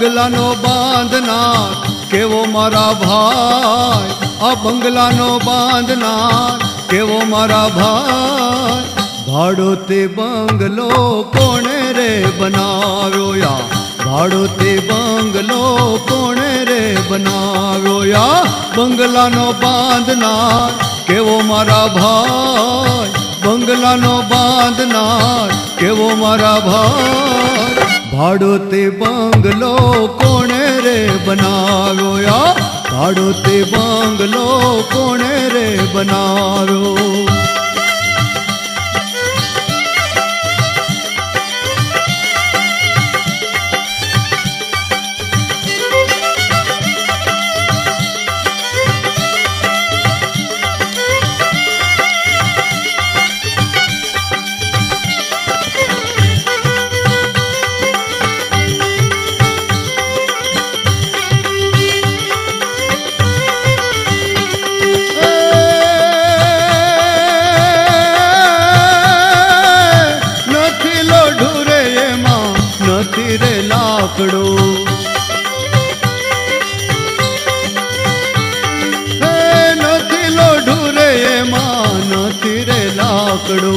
બંગલાનો બાંધનાર કેવો મારા ભાઈ, આ બંગલાનો બાંધનાર કેવો મારા ભાઈ. ભાડો તે બંગલો કોણે રે બનાવ્યો યા, ભાડો તે બંગલો કોણે રે બનાવ્યો યા. બંગલાનો બાંધનાર કેવો મારા ભાઈ, બંગલાનો બાંધનાર કેવો મારા ભાઈ. ભાડો તે બંગલો કોણે રે બનાવ્યો યા, ભાડો તે બંગલો કોણે રે બનાવ્યો. નથી રે લાકડો, નથી લોઢું રે એમાં નથી રે લાકડો.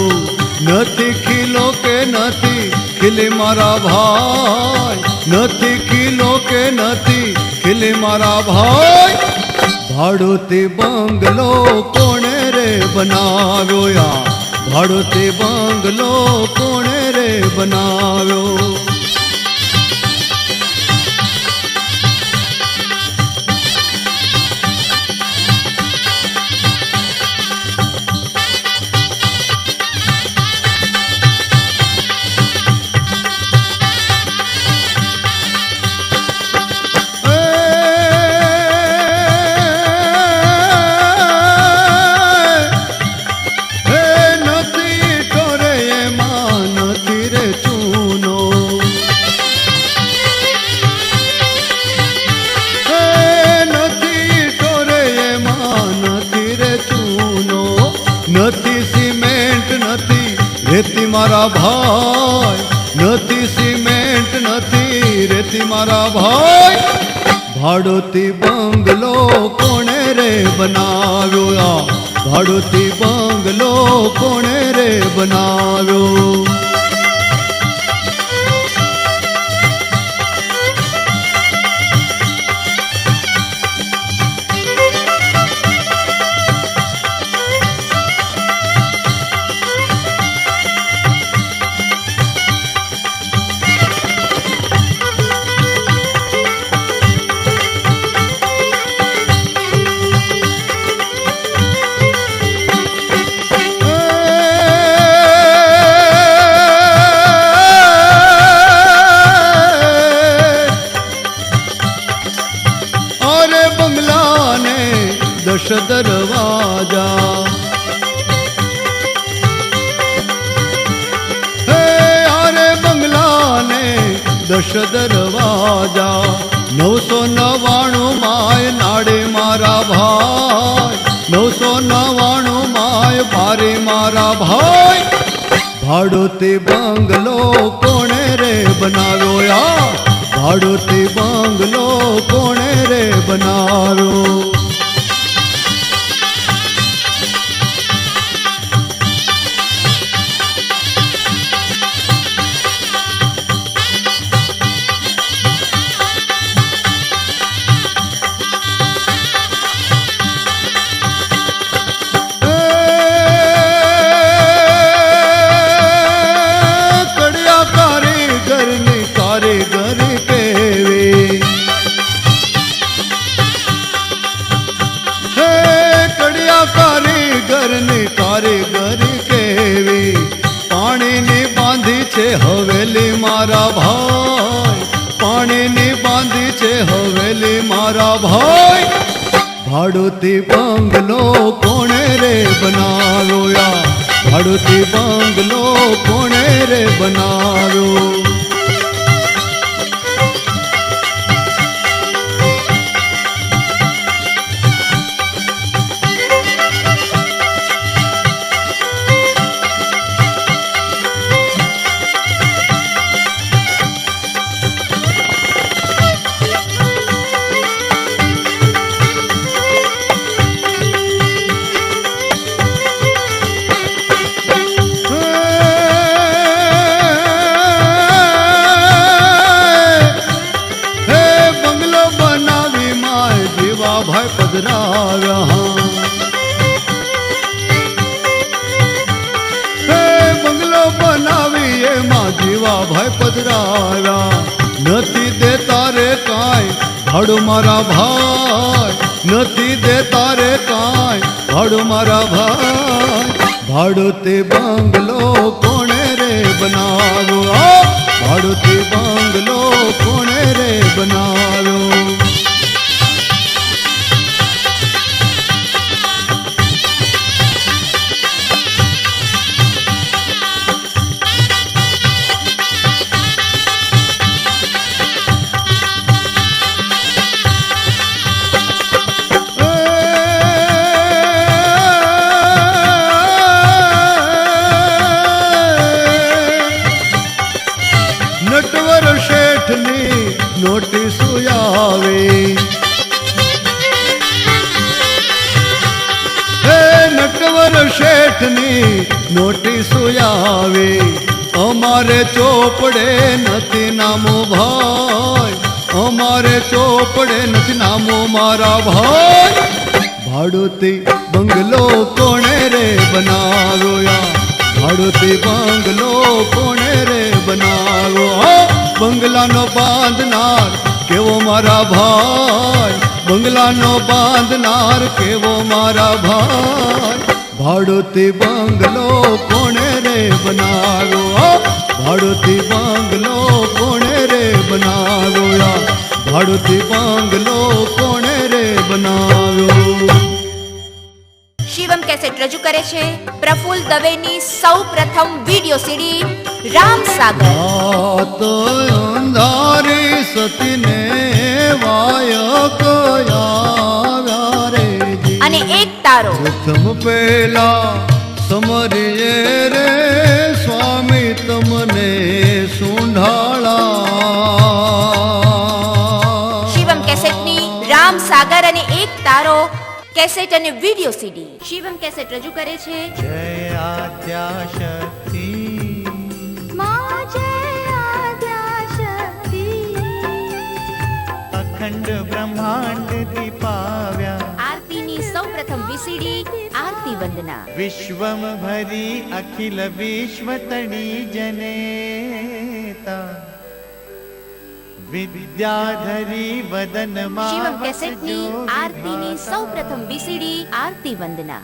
નથી ખીલો કે નથી ખીલી મારા ભાઈ, નથી ખીલો કે નથી ખીલી મારા ભાઈ. ભાડો તે બંગલો કોણે રે બનાવ્યો યા, ભાડો તે બંગલો કોણે રે બનાવ્યો. નથી સિમેન્ટ નથી રેતી મારા ભાઈ, નથી સિમેન્ટ નથી રેતી મારા ભાઈ. ભાડો તે બંગલો કોણે રે બનાવ્યો યા, ભાડો તે બંગલો કોણે રે બનાવ્યો. દશ દરવાજા, હે આરે બંગલાને દશ દરવાજા. 999 માય નાડે મારા ભાઈ, 999 માય બારે મારા ભાઈ. ભાડો તે બંગલો કોણે રે બનાવ્યો યા, ભાડો તે બંગલો કોણે રે બનાવ્યો. કારીગરી કેવી પાણીની બાંધી છે હવેલી મારા ભાઈ, પાણીની બાંધી છે હવેલી મારા ભાઈ. ભાડો તે બંગલો કોણે રે બનાવ્યો યા, ભાડો તે બંગલો કોણે રે બનાવ્યો. જીવાભાઈ પધરાવ્યા. હે બંગલો બનાવી એમાં જીવાભાઈ પધરાવ્યા. નથી દેતા રે કાંઈ ભાડું મારા ભાઈ, નથી દેતા રે કાંઈ ભાડું મારા ભાઈ. ભાડુંથી બંગલો કોણે રે બનાવ્યો, ભાડુંથી બંગલો કોણે રે બનાવ્યો. નટવર શેઠની નોટિસો આવે, હે નટવર શેઠની નોટિસો આવે. અમારે ચોપડે નથી નામો ભાઈ, અમારે ચોપડે નથી નામો મારા ભાઈ. ભાડુંથી બંગલો કોણે રે બનાવ્યો, ભાડુંથી બંગલો કોણે રે બનાવ્યો. બંગલાનો બાંધનાર કેવો મારા ભાઈ, બંગલાનો બાંધનાર કેવો મારા ભાઈ. ભાડુંથી બંગલો કોણે રે બનાવ્યો, ભાડુંથી બંગલો કોણે રે બનાવ્યો, ભાડુંથી બંગલો કોણે રે બનાવ્યો. શિવમ કેસેટ રજૂ કરે છે પ્રફુલ્લ દવેની સૌ પ્રથમ વિડિયો સીડી રામ સાગર. તો અંધારી સતીને વાયક આવ્યા રે જી, અને એક તારો પ્રથમ પેલા સમરીએ રે સ્વામી તમને સુંઢાળા. શિવમ કેસેટની રામ સાગર અને એક તારો કેસેટ અને વિડિયો સીડી. શિવમ કેસેટ રજૂ કરે છે જય આદ્યા શક્તિ, માં જય આદ્યા શક્તિ. અખંડ બ્રહ્માંડ દીપાવ્યા, આરતીની સૌ પ્રથમ વીસીડી આરતી વંદના. વિશ્વમ ભરી અખિલ વિશ્વ તડી જનેતા, વિદ્યાધરી વદનમાં શિવમ કેસેટની આરતીની સૌ પ્રથમ વીસીડી આરતી વંદના.